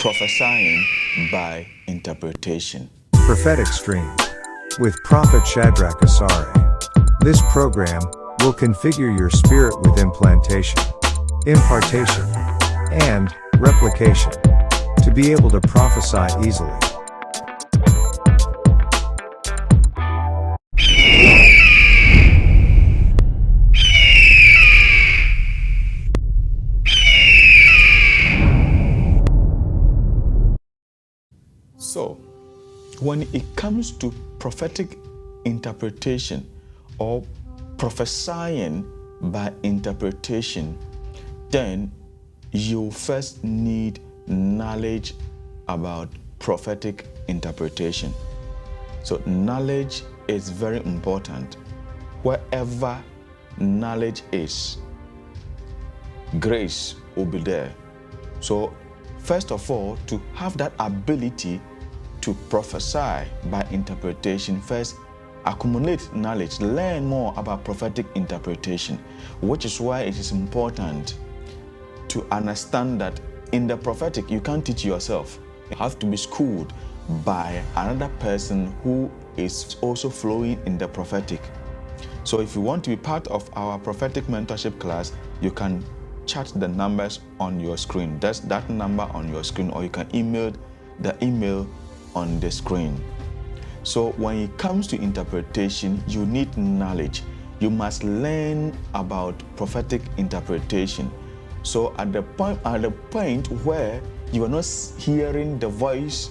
Prophesying by interpretation. Prophetic Stream with Prophet Shadrack Asare. This program will configure your spirit with implantation, impartation, and replication to be able to prophesy easily. So, when it comes to prophetic interpretation or prophesying by interpretation, then you first need knowledge about prophetic interpretation. So, knowledge is very important. Wherever knowledge is, grace will be there. So, first of all, to have that ability to prophesy by interpretation, first accumulate knowledge, learn more about prophetic interpretation, which is why it is important to understand that in the prophetic, you can't teach yourself. You have to be schooled by another person who is also flowing in the prophetic. So if you want to be part of our prophetic mentorship class, you can chat the numbers on your screen. That's that number on your screen, or you can email the email on the screen. So when it comes to interpretation, you need knowledge. You must learn about prophetic interpretation. So at the point where you are not hearing the voice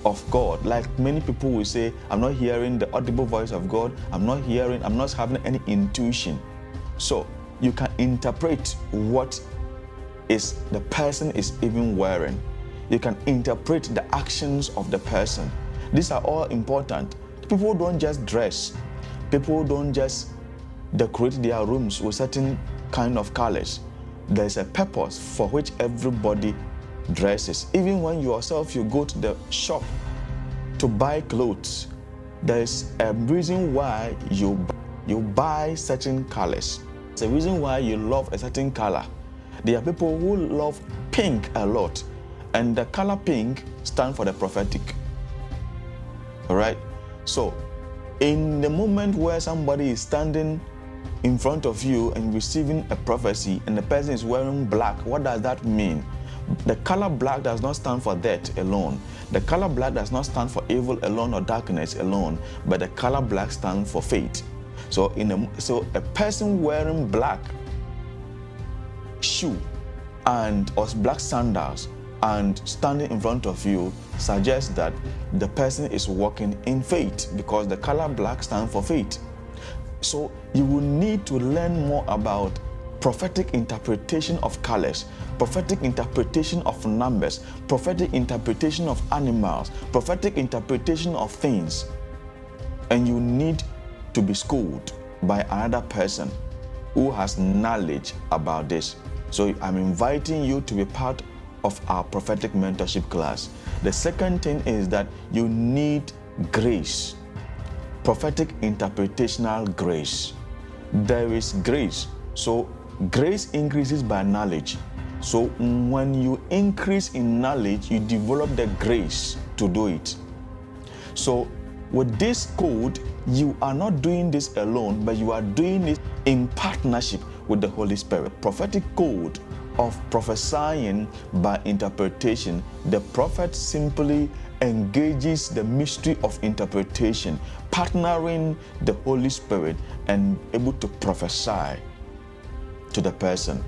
of God, like many people will say, I'm not hearing the audible voice of God, I'm not having any intuition. So you can interpret what is the person is even wearing. You can interpret the actions of the person. These are all important. People don't just dress. People don't just decorate their rooms with certain kind of colors. There's a purpose for which everybody dresses. Even when yourself, you go to the shop to buy clothes, there's a reason why you buy certain colors. There's a reason why you love a certain color. There are people who love pink a lot, and the color pink stands for the prophetic. All right? So, in the moment where somebody is standing in front of you and receiving a prophecy, and the person is wearing black, what does that mean? The color black does not stand for death alone. The color black does not stand for evil alone or darkness alone, but the color black stands for faith. So, a person wearing black shoe or black sandals and standing in front of you suggests that the person is walking in faith, because the color black stands for faith. So you will need to learn more about prophetic interpretation of colors, prophetic interpretation of numbers, prophetic interpretation of animals, prophetic interpretation of things. And you need to be schooled by another person who has knowledge about this. So I'm inviting you to be part of our prophetic mentorship class. The second thing is that you need grace, prophetic interpretational grace. There is grace. So grace increases by knowledge. So when you increase in knowledge, you develop the grace to do it. So with this code, you are not doing this alone, but you are doing it in partnership with the Holy Spirit. Prophetic code of prophesying by interpretation. The prophet simply engages the mystery of interpretation, partnering the Holy Spirit and able to prophesy to the person.